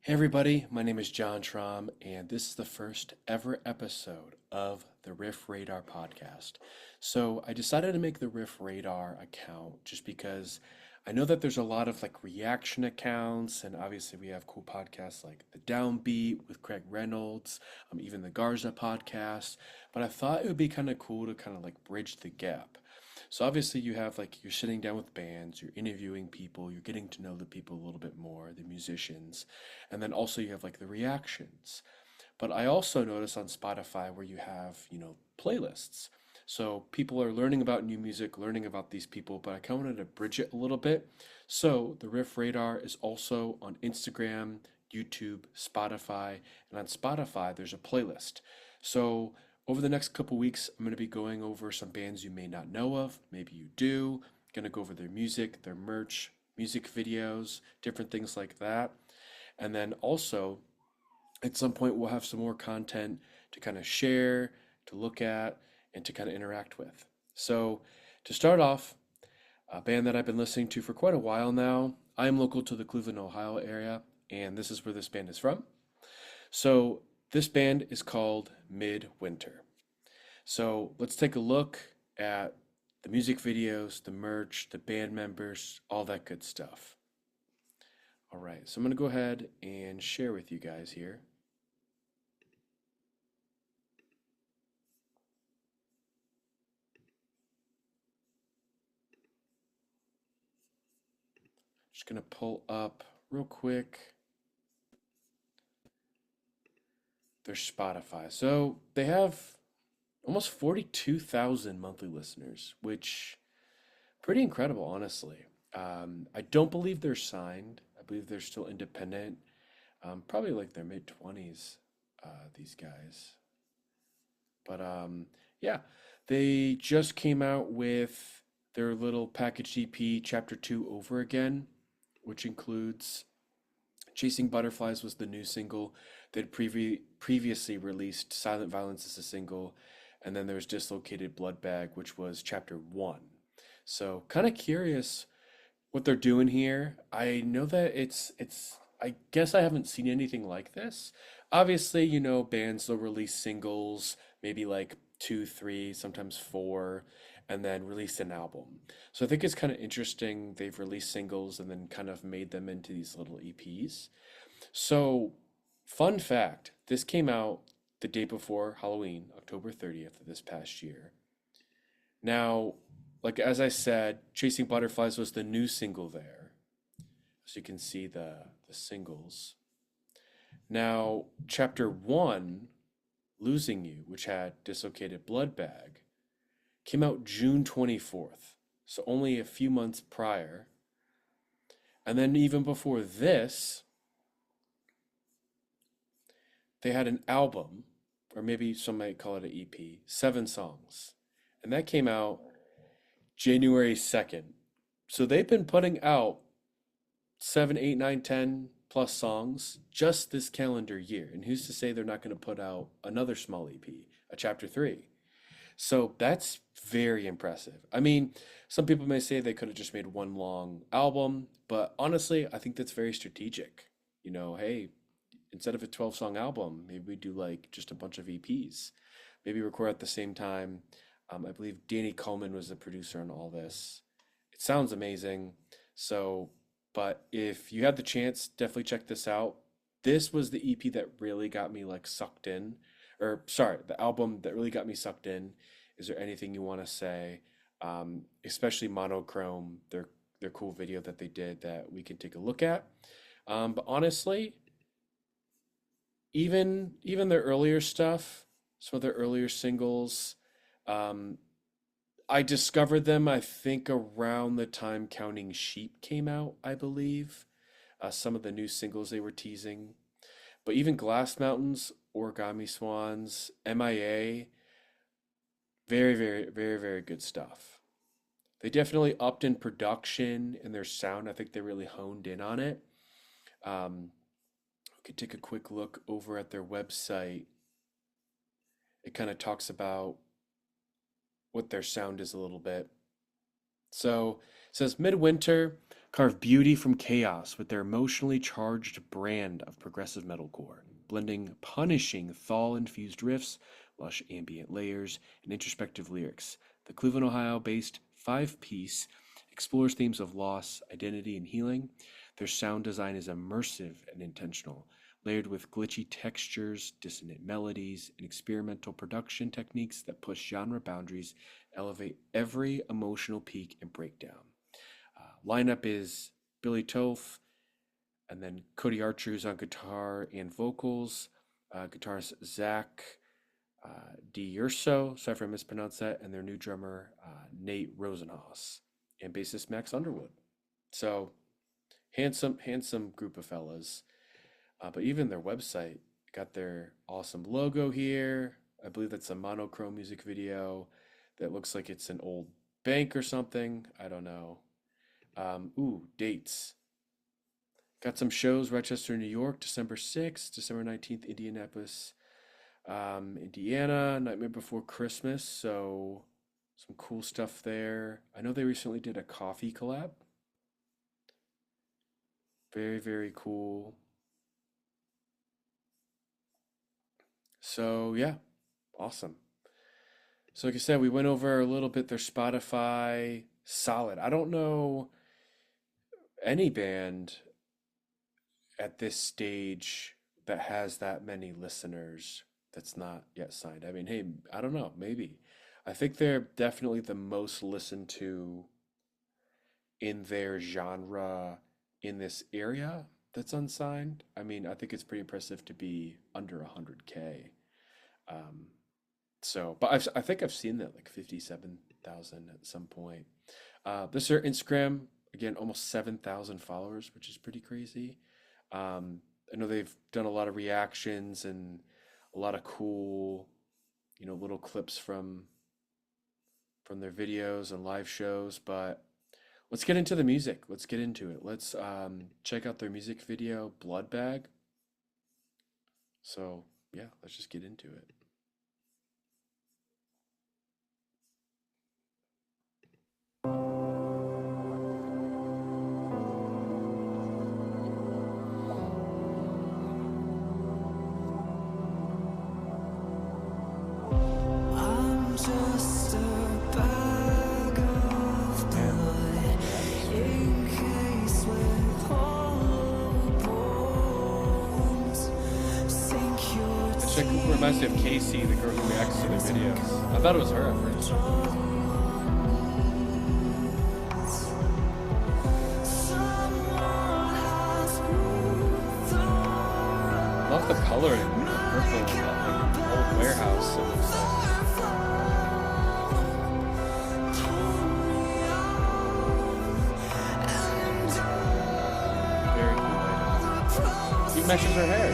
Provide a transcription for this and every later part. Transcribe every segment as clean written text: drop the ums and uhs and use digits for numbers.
Hey everybody, my name is John Trom, and this is the first ever episode of the Riff Radar podcast. So I decided to make the Riff Radar account just because I know that there's a lot of reaction accounts, and obviously we have cool podcasts like The Downbeat with Craig Reynolds, even the Garza podcast, but I thought it would be kind of cool to kind of bridge the gap. So obviously you have you're sitting down with bands, you're interviewing people, you're getting to know the people a little bit more, the musicians, and then also you have the reactions. But I also notice on Spotify where you have, playlists. So people are learning about new music, learning about these people, but I kind of wanted to bridge it a little bit. So the Riff Radar is also on Instagram, YouTube, Spotify, and on Spotify there's a playlist. So over the next couple weeks, I'm going to be going over some bands you may not know of, maybe you do. Going to go over their music, their merch, music videos, different things like that. And then also, at some point, we'll have some more content to kind of share, to look at, and to kind of interact with. So, to start off, a band that I've been listening to for quite a while now. I am local to the Cleveland, Ohio area, and this is where this band is from. So, this band is called Midwinter. So, let's take a look at the music videos, the merch, the band members, all that good stuff. All right, so I'm going to go ahead and share with you guys here. Just going to pull up real quick their Spotify. So they have almost 42,000 monthly listeners, which pretty incredible, honestly. I don't believe they're signed. I believe they're still independent. Probably like their mid 20s, these guys. But yeah, they just came out with their little package EP, Chapter 2 Over Again, which includes Chasing Butterflies was the new single. They'd previously released Silent Violence as a single, and then there's Dislocated Blood Bag, which was Chapter 1. So kind of curious what they're doing here. I know that it's I guess I haven't seen anything like this. Obviously, bands will release singles, maybe like two, three, sometimes four, and then release an album. So I think it's kind of interesting they've released singles and then kind of made them into these little EPs. So, fun fact, this came out the day before Halloween, October 30th of this past year. Now, as I said, Chasing Butterflies was the new single there. So you can see the singles. Now, chapter 1, Losing You, which had Dislocated Blood Bag, came out June 24th. So only a few months prior. And then even before this, they had an album, or maybe some might call it an EP, 7 songs. And that came out January 2nd. So they've been putting out 7, 8, 9, 10 plus songs just this calendar year. And who's to say they're not going to put out another small EP, a chapter 3? So that's very impressive. I mean, some people may say they could have just made one long album, but honestly, I think that's very strategic. Hey, instead of a 12-song album, maybe we do just a bunch of EPs. Maybe record at the same time. I believe Danny Coleman was the producer on all this. It sounds amazing. So, but if you had the chance, definitely check this out. This was the EP that really got me sucked in, or sorry, the album that really got me sucked in. Is there anything you want to say? Especially Monochrome, their cool video that they did that we can take a look at. But honestly, even their earlier stuff, some of their earlier singles, um, I discovered them, I think, around the time Counting Sheep came out, I believe. Some of the new singles they were teasing. But even Glass Mountains, Origami Swans, MIA, very, very, very, very good stuff. They definitely upped in production and their sound. I think they really honed in on it. We could take a quick look over at their website. It kind of talks about what their sound is a little bit. So it says Midwinter carve beauty from chaos with their emotionally charged brand of progressive metalcore, blending punishing thall-infused riffs, lush ambient layers, and introspective lyrics. The Cleveland, Ohio-based five-piece explores themes of loss, identity, and healing. Their sound design is immersive and intentional, layered with glitchy textures, dissonant melodies, and experimental production techniques that push genre boundaries, elevate every emotional peak and breakdown. Lineup is Billy Toth, and then Kody Archer, who's on guitar and vocals, guitarist Zac D'Urso, sorry if I mispronounced that, and their new drummer Nate Rosenhaus, and bassist Max Underwood. So handsome group of fellas. But even their website got their awesome logo here. I believe that's a monochrome music video that looks like it's an old bank or something. I don't know. Dates. Got some shows: Rochester, New York, December 6th, December 19th, Indianapolis, Indiana, Nightmare Before Christmas. So some cool stuff there. I know they recently did a coffee collab. Very, very cool. So yeah, awesome. So like I said, we went over a little bit their Spotify. Solid. I don't know any band at this stage that has that many listeners that's not yet signed. I mean, hey, I don't know, maybe. I think they're definitely the most listened to in their genre in this area that's unsigned. I mean, I think it's pretty impressive to be under 100K. But I think I've seen that like 57,000 at some point. This is their Instagram, again, almost 7,000 followers, which is pretty crazy. I know they've done a lot of reactions and a lot of cool, little clips from their videos and live shows, but let's get into the music. Let's get into it. Let's check out their music video, Blood Bag. So yeah, let's just get into it. Reminds me of Casey, the girl who reacts to their videos. I thought it was her at first. Love the coloring, the purple in that like old warehouse. It looks like very cool. She matches her hair.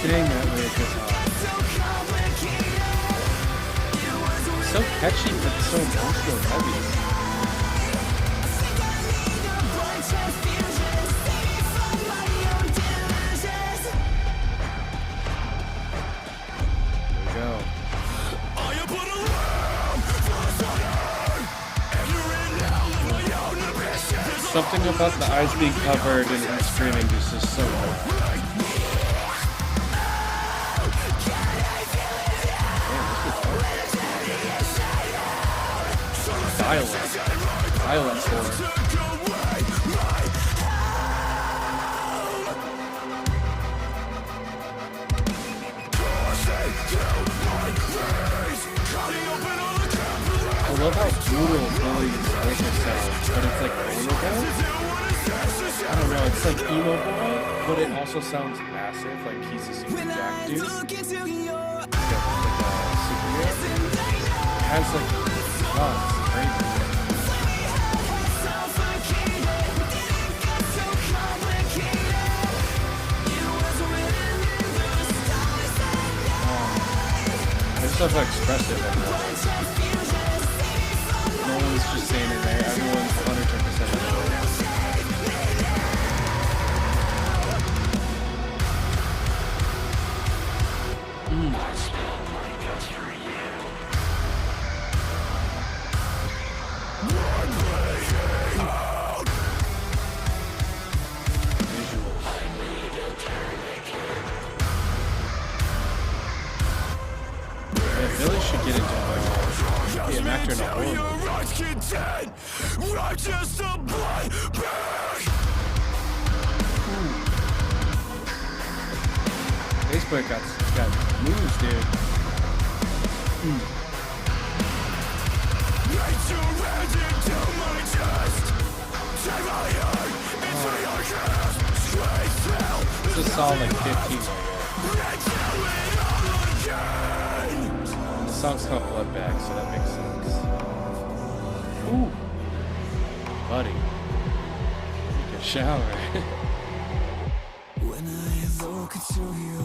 Dang, that lyric is so catchy, but so emotional and heavy. There we go. Something about the eyes being covered and him screaming just is so good. Violent for I love how brutal Billy's vocal sounds, but it's like vulnerable. I don't know, it's like emo boy, but it also sounds massive, like he's a super jack dude. Like a superhero. It has like, oh, it's crazy. I just love how expressive everyone is. No one's just standing there, everyone's 110% Bass player got moves, dude. This is a solid like 15 right here. The song's called Bloodbag, so that makes sense. Ooh, buddy, take a shower. When I evoke it to you,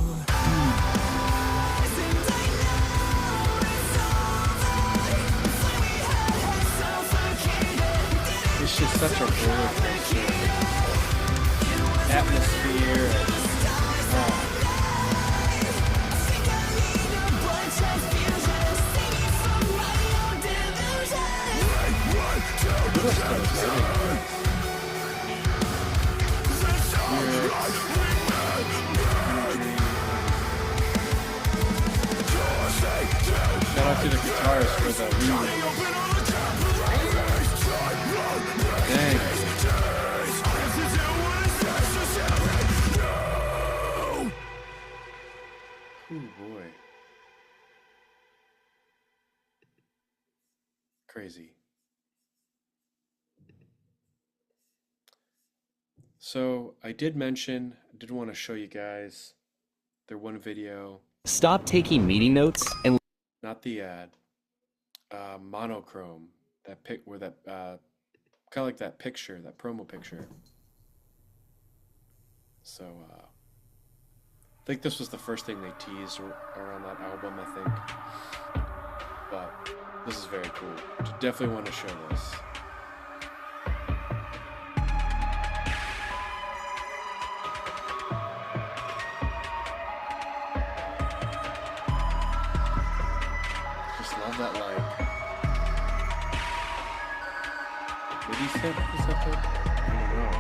It's just such a roller coaster atmosphere. Shout out to the guitarist for the remix. Dang. Oh boy. Crazy. So I did want to show you guys their one video, Stop taking meeting notes and not the ad, monochrome, that pic where that kind of like that picture, that promo picture. So I think this was the first thing they teased around that album, I think. But this is very cool. Definitely want to show this. Love that light. Did he set this up? I don't know.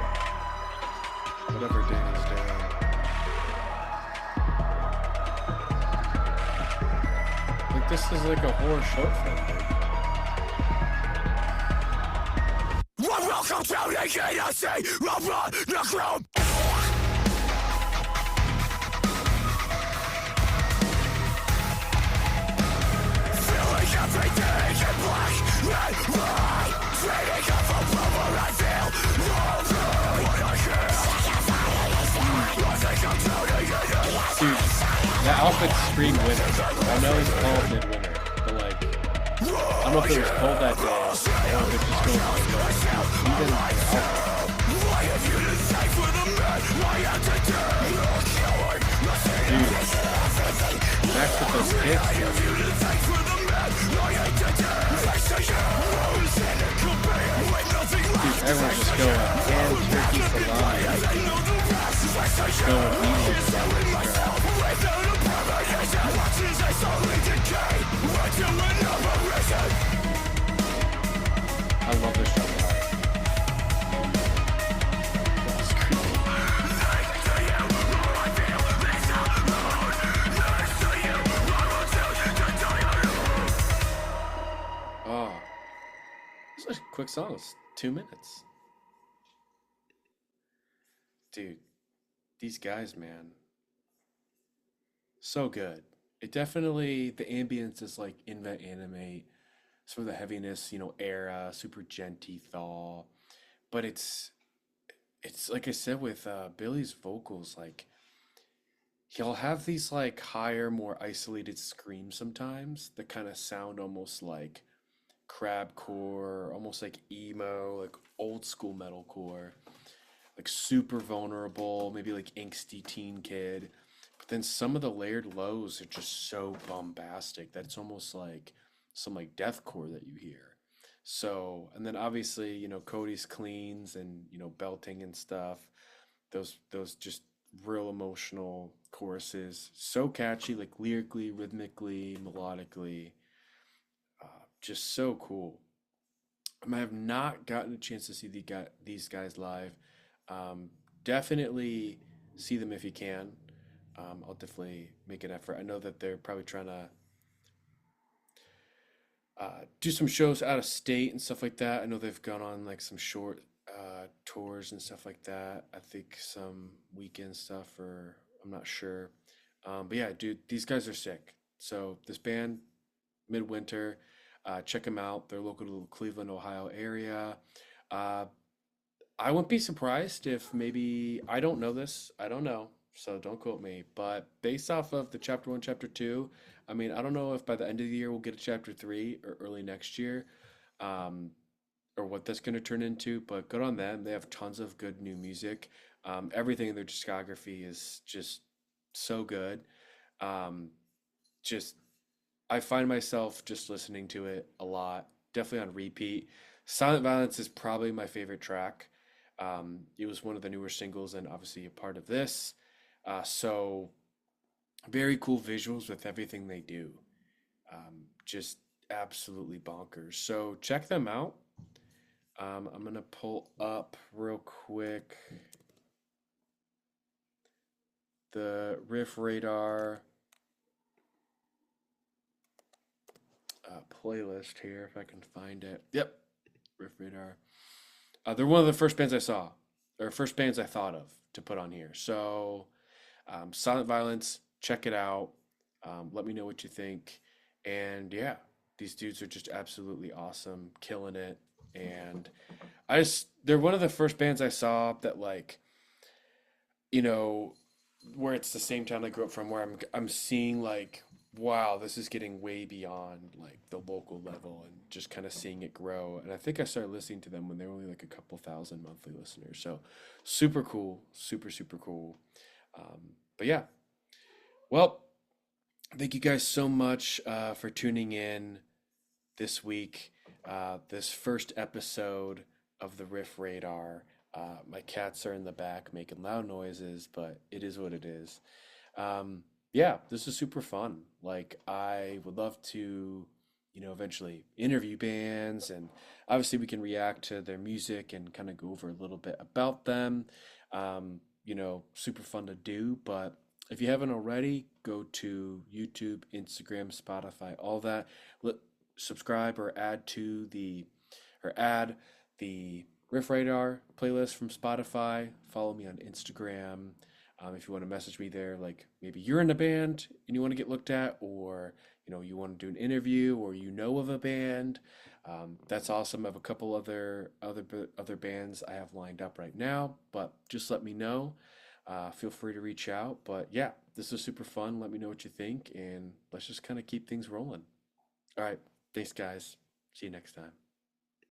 Whatever Danny's doing. Like this is like a horror short film, dude. welcome to the KNC. Everything in black and white, trading off a rubber I feel what I hear. Dude, that outfit's scream winter. I know it's called Midwinter, but like, I don't know if it was cold that day, or if it's just going on. Even the outfit. Dude, Max with those kicks, dude. Dude, everyone's just going ham, turkey, salami. Just going easy about this crap. I love this drum part. That's creepy. Oh, it's a quick song. It's 2 minutes. Dude, these guys, man, so good. It definitely, the ambience is like invent animate, sort of the heaviness, era, super genty thall. But it's like I said with Billy's vocals, like he'll have these like higher, more isolated screams sometimes that kind of sound almost like crabcore, almost like emo, like old school metalcore, like super vulnerable, maybe like angsty teen kid. But then some of the layered lows are just so bombastic that it's almost like some like deathcore that you hear. So, and then obviously, Kody's cleans and, belting and stuff. Those just real emotional choruses, so catchy, like lyrically, rhythmically, melodically, just so cool. I have not gotten a chance to see these guys live. Definitely see them if you can. I'll definitely make an effort. I know that they're probably trying to do some shows out of state and stuff like that. I know they've gone on like some short tours and stuff like that. I think some weekend stuff, or I'm not sure. But yeah, dude, these guys are sick. So this band, Midwinter, check them out. They're local to the Cleveland, Ohio area. Uh, I wouldn't be surprised if maybe I don't know this. I don't know, so don't quote me. But based off of the chapter one, chapter two, I mean, I don't know if by the end of the year we'll get a chapter three or early next year, um, or what that's going to turn into. But good on them. They have tons of good new music. Everything in their discography is just so good. Um, just I find myself just listening to it a lot, definitely on repeat. Silent Violence is probably my favorite track. It was one of the newer singles and obviously a part of this. So very cool visuals with everything they do. Just absolutely bonkers. So check them out. I'm gonna pull up real quick the Riff Radar playlist here if I can find it. Yep, Riff Radar. They're one of the first bands I saw, or first bands I thought of to put on here. So, Silent Violence, check it out. Let me know what you think. And yeah, these dudes are just absolutely awesome, killing it. And they're one of the first bands I saw that, like, you know, where it's the same town I grew up from, where I'm seeing like, wow, this is getting way beyond like the local level and just kind of seeing it grow. And I think I started listening to them when they were only like a couple thousand monthly listeners. So super cool, super cool. But yeah, well, thank you guys so much for tuning in this week. This first episode of the Riff Radar. My cats are in the back making loud noises, but it is what it is. Yeah, this is super fun. Like, I would love to, eventually interview bands, and obviously we can react to their music and kind of go over a little bit about them. Super fun to do. But if you haven't already, go to YouTube, Instagram, Spotify, all that. Subscribe or add the Riff Radar playlist from Spotify. Follow me on Instagram. If you want to message me there, like maybe you're in a band and you want to get looked at, or you want to do an interview, or of a band, that's awesome. I have a couple other bands I have lined up right now, but just let me know. Feel free to reach out. But yeah, this is super fun. Let me know what you think, and let's just kind of keep things rolling. All right, thanks guys. See you next time.